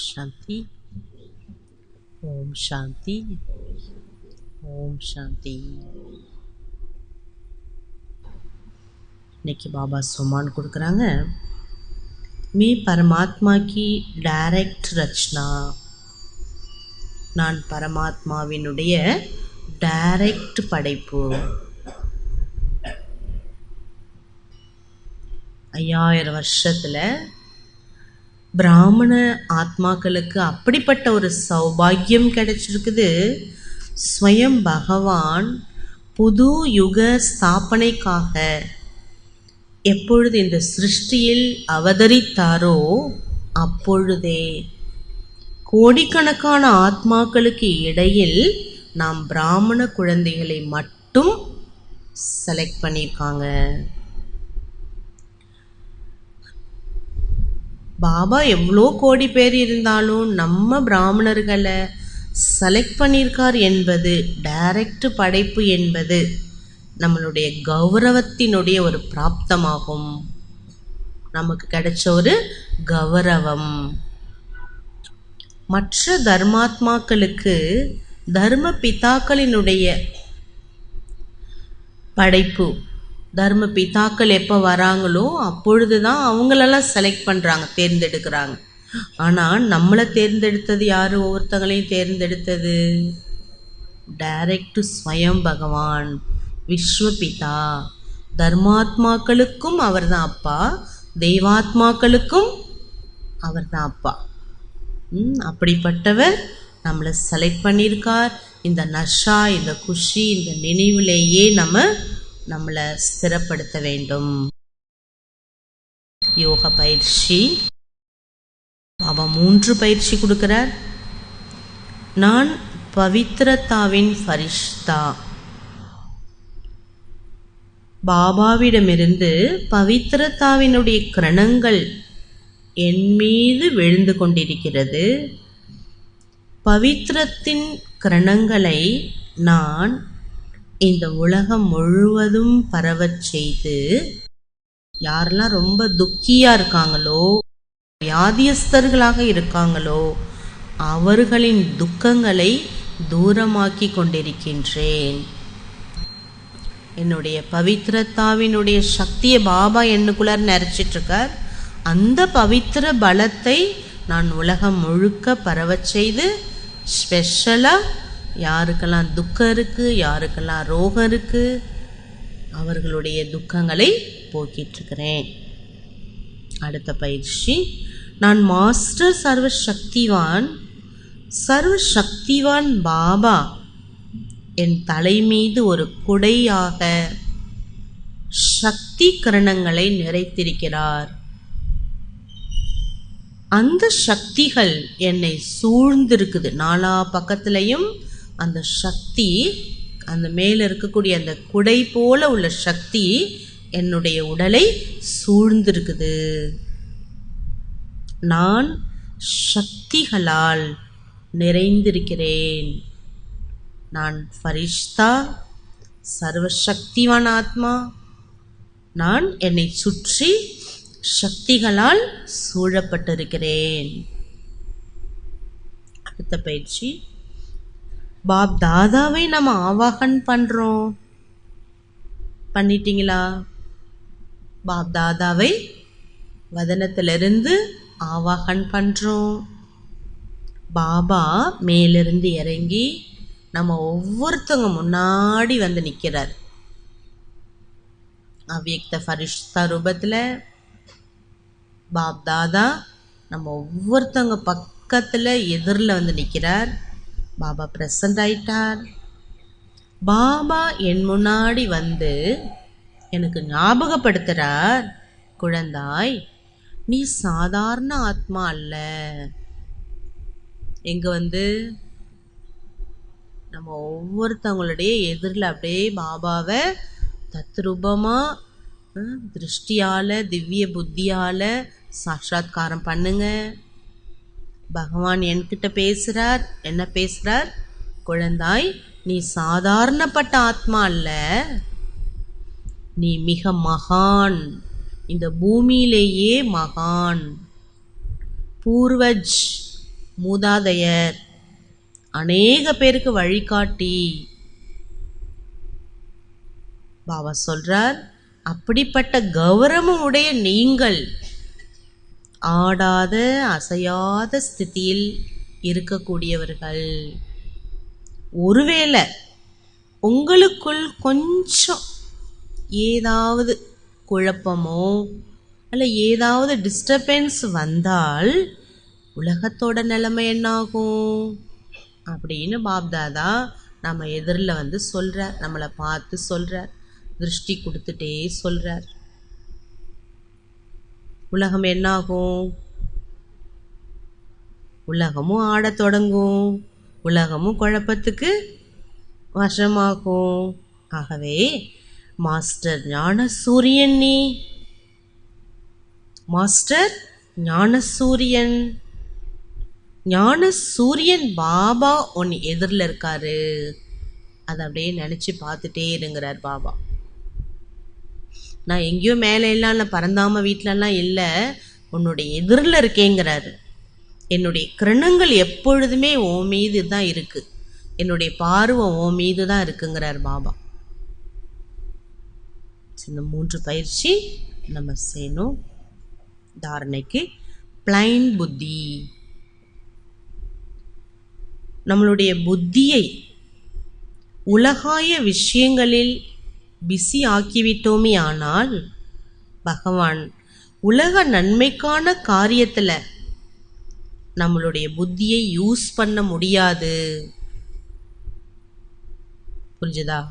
சாந்தி. ஓம் சாந்தி. ஓம் சாந்தி. இன்னைக்கு பாபா சுமான் கொடுக்குறாங்க. மே பரமாத்மா கி டைரக்ட் ரச்சனா. நான் பரமாத்மாவினுடைய டைரக்ட் படைப்பு. 5000 வருஷத்தில் பிராமண ஆத்மாக்களுக்கு அப்படிப்பட்ட ஒரு சௌபாகியம் கிடைச்சிருக்குது. ஸ்வயம் பகவான் புது யுக ஸ்தாபனைக்காக எப்பொழுது இந்த சிருஷ்டியில் அவதரித்தாரோ அப்பொழுதே கோடிக்கணக்கான ஆத்மாக்களுக்கு இடையில் நாம் பிராமண குழந்தைகளை மட்டும் செலக்ட் பண்ணியிருக்காங்க. பாபா எவ்வளோ கோடி பேர் இருந்தாலும் நம்ம பிராமணர்களை செலக்ட் பண்ணியிருக்கார் என்பது, டைரக்ட் படைப்பு என்பது நம்மளுடைய கௌரவத்தினுடைய ஒரு பிராப்தமாகும். நமக்கு கிடைச்ச ஒரு கௌரவம். மற்ற தர்மாத்மாக்களுக்கு தர்ம பிதாக்களினுடைய படைப்பு, தர்ம பிதாக்கள் எப்போ வராங்களோ அப்பொழுது தான் அவங்களெல்லாம் செலக்ட் பண்ணுறாங்க, தேர்ந்தெடுக்கிறாங்க. ஆனால் நம்மளை தேர்ந்தெடுத்தது யார்? ஒவ்வொருத்தங்களையும் தேர்ந்தெடுத்தது டைரக்ட் ஸ்வயம் பகவான், விஸ்வபிதா. தர்மாத்மாக்களுக்கும் அவர் தான் அப்பா, தெய்வாத்மாக்களுக்கும் அவர் தான் அப்பா. அப்படிப்பட்டவர் நம்மளை செலக்ட் பண்ணியிருக்கார். இந்த நஷா, இந்த குஷி, இந்த நினைவிலேயே நம்மளை ஸ்திரப்படுத்த வேண்டும். யோக பயிற்சி பாபா 3 பயிற்சி கொடுக்கிறார். நான் பவித்ரதாவின் ஃபரிஷ்தா. பாபாவிடமிருந்து பவித்ரதாவினுடைய கிரணங்கள் என் மீது விழுந்து கொண்டிருக்கிறது. பவித்ரத்தின் கிரணங்களை நான் இந்த உலகம் முழுவதும் பரவச் செய்து, யாரெல்லாம் ரொம்ப துக்கியாக இருக்காங்களோ, வியாதியஸ்தர்களாக இருக்காங்களோ அவர்களின் துக்கங்களை தூரமாக்கி கொண்டிருக்கின்றேன். என்னுடைய பவித்ரதாவினுடைய சக்தியை பாபா என்னுக்குள்ளார நிறைச்சிட்ருக்கார். அந்த பவித்திர பலத்தை நான் உலகம் முழுக்க பரவச் செய்து, ஸ்பெஷலாக யாருக்கெல்லாம் துக்கம் இருக்குது, யாருக்கெல்லாம் ரோகம் இருக்குது, அவர்களுடைய துக்கங்களை போக்கிட்டுருக்கிறேன். அடுத்த பயிற்சி, நான் மாஸ்டர் சர்வசக்திவான். சர்வசக்திவான் பாபா என் தலை மீது ஒரு குடையாக சக்தி கிரணங்களை நிறைத்திருக்கிறார். அந்த சக்திகள் என்னை சூழ்ந்திருக்குது. நாலா பக்கத்துலையும் அந்த சக்தி, அந்த மேலே இருக்கக்கூடிய அந்த குடை போல உள்ள சக்தி என்னுடைய உடலை சூழ்ந்திருக்குது. நான் சக்திகளால் நிறைந்திருக்கிறேன். நான் ஃபரிஷ்தா, சர்வசக்திவான் ஆத்மா. நான் என்னை சுற்றி சக்திகளால் சூழப்பட்டிருக்கிறேன். அடுத்த பயிற்சி, பாப் தாதாவை நம்ம ஆவாகன் பண்ணுறோம். பண்ணிட்டீங்களா? பாப் தாதாவை வதனத்திலிருந்து ஆவாகன் பண்ணுறோம். பாபா மேலிருந்து இறங்கி நம்ம ஒவ்வொருத்தவங்க முன்னாடி வந்து நிற்கிறார். அவ்யக்த ஃபரிஷ்தா ரூபத்தில் பாப் தாதா நம்ம ஒவ்வொருத்தவங்க பக்கத்தில் எதிரில் வந்து நிற்கிறார். பாபா ப்ரெசண்ட் ஆயிட்டார். பாபா என் முன்னாடி வந்து எனக்கு ஞாபகப்படுத்துகிறார், குழந்தாய், நீ சாதாரண ஆத்மா அல்ல. எங்கே வந்து நம்ம ஒவ்வொருத்தவங்களுடைய எதிரில் அப்படியே பாபாவை தத்ரூபமாக திருஷ்டியால், திவ்ய புத்தியால் சாட்சாத்காரம் பண்ணுங்க. பகவான் என்கிட்ட பேசுகிறார். என்ன பேசுகிறார்? குழந்தாய், நீ சாதாரணப்பட்ட ஆத்மா அல்ல, நீ மிக மகான். இந்த பூமியிலேயே மகான். பூர்வஜ் மூதாதையர், அநேக பேருக்கு வழிகாட்டி. பாபா சொல்றார், அப்படிப்பட்ட கௌரவம் உடைய நீங்கள் ஆடாத அசையாத ஸ்திதியில் இருக்கக்கூடியவர்கள். ஒருவேளை உங்களுக்குள் கொஞ்சம் ஏதாவது குழப்பமோ அல்ல ஏதாவது டிஸ்டர்பன்ஸ் வந்தால் உலகத்தோட நிலைமை என்னாகும் அப்படின்னு பாப்தாதா நம்ம எதிரில் சொல்கிறார். நம்மளை பார்த்து சொல்கிறார், திருஷ்டி கொடுத்துட்டே சொல்கிறார். உலகம் என்னாகும்? உலகமும் ஆடத் தொடங்கும், உலகமும் குழப்பத்துக்கு வசமாகும். ஆகவே மாஸ்டர் ஞானசூரியன், நீ மாஸ்டர் ஞானசூரியன், ஞானசூரியன் பாபா உன் எதிரில் இருக்காரு. அதை அப்படியே நினச்சி பார்த்துட்டே இருங்கிறார் பாபா. நான் எங்கேயோ மேலே எல்லாம் இல்லை, பறந்தாம வீட்டிலலாம் இல்லை, உன்னுடைய எதிரில் இருக்கேங்கிறாரு. என்னுடைய கிரணங்கள் எப்பொழுதுமே ஓ மீது தான் இருக்குது, என்னுடைய பார்வை ஓ மீது தான் இருக்குங்கிறார் பாபா. இந்த 3 பயிற்சி நம்ம செய்யணும். தாரணைக்கு பிளைன் புத்தி. நம்மளுடைய புத்தியை உலகாய விஷயங்களில் பிஸி ஆக்கிவிட்டோமே ஆனால் பகவான் உலக நன்மைக்கான காரியத்தில் நம்மளுடைய புத்தியை யூஸ் பண்ண முடியாது. புரிஞ்சுதா?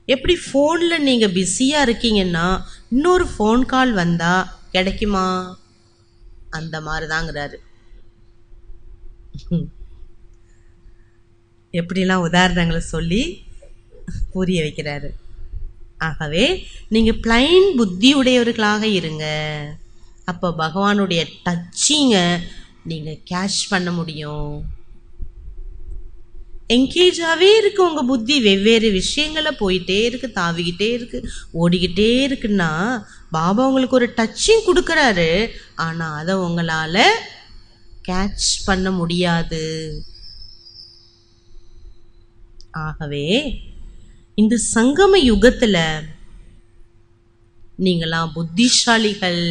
எப்படி ஃபோனில் நீங்கள் பிஸியாக இருக்கீங்கன்னா இன்னொரு ஃபோன் கால் வந்தால் கிடைக்குமா? அந்த மாதிரி தாங்கிறாரு. எப்படிலாம் உதாரணங்களை சொல்லி புரிய வைக்கிறாரு. ஆகவே நீங்கள் பிளைன் புத்தி உடையவர்களாக இருங்க. அப்போ பகவானுடைய டச்சிங்கை நீங்கள் கேட்ச் பண்ண முடியும். என்கேஜாகவே இருக்கு உங்கள் புத்தி, வெவ்வேறு விஷயங்களை போயிட்டே இருக்குது, தாவிக்கிட்டே இருக்குது, ஓடிக்கிட்டே இருக்குன்னா பாபா உங்களுக்கு ஒரு டச்சிங் கொடுக்குறாரு. ஆனால் அதை உங்களால் கேட்ச் பண்ண முடியாது. ஆகவே இந்த சங்கம யுகத்தில் நீங்களாம் புத்திசாலிகள்.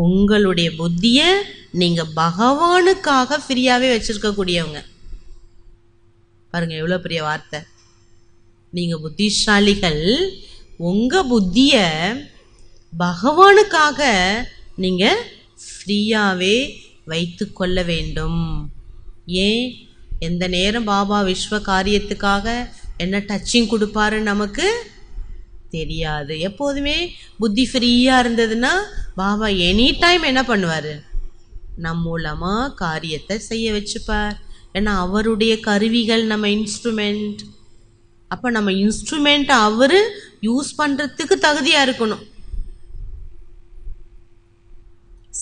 உங்களுடைய புத்தியை நீங்கள் பகவானுக்காக ஃப்ரீயாகவே வச்சுருக்கக்கூடியவங்க. பாருங்கள் எவ்வளோ பெரிய வார்த்தை. நீங்கள் புத்திசாலிகள், உங்கள் புத்தியை பகவானுக்காக நீங்கள் ஃப்ரீயாகவே வைத்து கொள்ள வேண்டும். ஏன்? எந்த நேரம் பாபா விஸ்வ காரியத்துக்காக என்ன டச்சிங் கொடுப்பாரு நமக்கு தெரியாது. எப்போதுமே புத்தி ஃப்ரீயாக இருந்ததுன்னா பாபா எனி டைம் என்ன பண்ணுவார்? நம் மூலமாக காரியத்தை செய்ய வச்சுப்பார். ஏன்னா அவருடைய கருவிகள் நம்ம இன்ஸ்ட்ருமெண்ட். அப்போ நம்ம இன்ஸ்ட்ருமெண்ட்டை அவர் யூஸ் பண்ணுறதுக்கு தகுதியாக இருக்கணும்.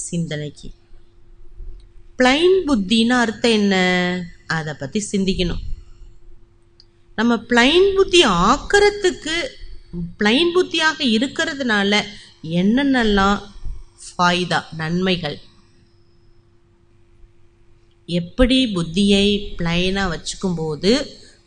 சிந்தனைக்கு பிளைன் புத்தின்னு அர்த்தம் என்ன? அதை பற்றி சிந்திக்கணும். நம்ம பிளைன் புத்தி ஆக்கிறதுக்கு, பிளைன் புத்தியாக இருக்கிறதுனால என்னென்னலாம் ஃபாய்தா, நன்மைகள், எப்படி புத்தியை பிளைனாக வச்சுக்கும்போது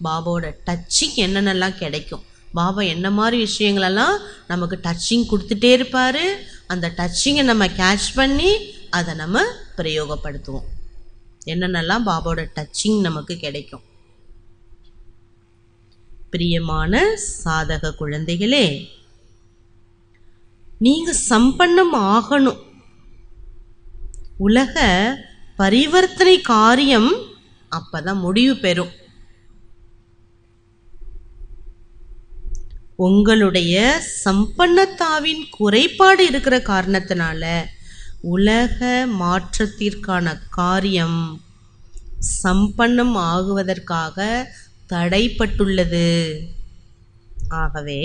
பாபாவோட டச்சிங் என்னென்னலாம் கிடைக்கும், பாபா என்ன மாதிரி விஷயங்களெல்லாம் நமக்கு டச்சிங் கொடுத்துட்டே இருப்பார். அந்த டச்சிங்கை நம்ம கேட்ச் பண்ணி அதை நம்ம பிரயோகப்படுத்துவோம். என்னென்னலாம் பாபாவோட டச்சிங் நமக்கு கிடைக்கும். பிரியமான சாதக குழந்தைகளே, நீங்க சம்பன்னம் ஆகணும். உலக பரிவர்த்தனை காரியம் அப்பதான் முடிவு பெறும். உங்களுடைய சம்பன்னத்தாவின் குறைபாடு இருக்கிற காரணத்தினால உலக மாற்றத்திற்கான காரியம் சம்பன்னம் ஆகுவதற்காக தடைப்பட்டுள்ளது. ஆகவே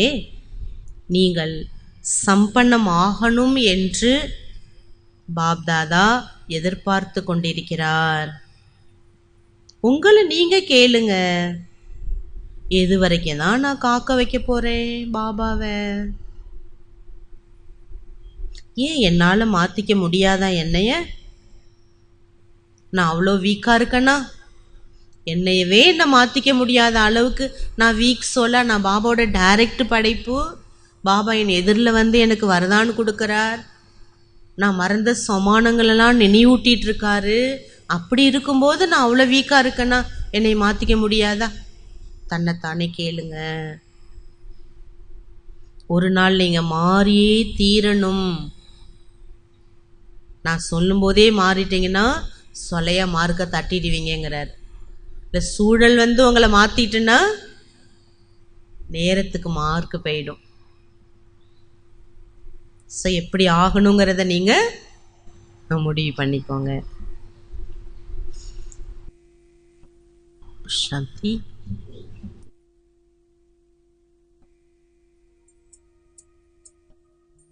நீங்கள் சம்பன்னம் ஆகணும் என்று பாப்தாதா எதிர்பார்த்து கொண்டிருக்கிறார். உங்களை நீங்க கேளுங்க, எது வரைக்கும் தான் நான் காக்க வைக்க போறேன் பாபாவை? ஏன் என்னால் மாற்றிக்க முடியாதா என்னைய? நான் அவ்வளோ வீக்காக இருக்கேன்னா? என்னையவே என்னை மாற்றிக்க முடியாத அளவுக்கு நான் வீக் சொல்ல, நான் பாபாவோட டைரக்ட் படைப்பு. பாபா என் எதிரில் வந்து எனக்கு வரதான்னு கொடுக்குறார். நான் மறந்த சமானங்களெல்லாம் நினைவூட்டிகிட்டு இருக்காரு. அப்படி இருக்கும்போது நான் அவ்வளோ வீக்காக இருக்கேன்னா என்னை மாற்றிக்க முடியாதா? தன்னைத்தானே கேளுங்க. ஒரு நாள் நீங்கள் மாறியே தீரணும். நான் சொல்லும்போதே மாறிட்டீங்கன்னா சொலையா மார்க்க தட்டிடுவீங்கிறார். இல்லை சூழல் வந்து உங்களை மாற்றிட்டுன்னா நேரத்துக்கு மார்க்கு போயிடும். ஸோ எப்படி ஆகணுங்கிறத நீங்கள் முடிவு பண்ணிக்கோங்க. சாந்தி.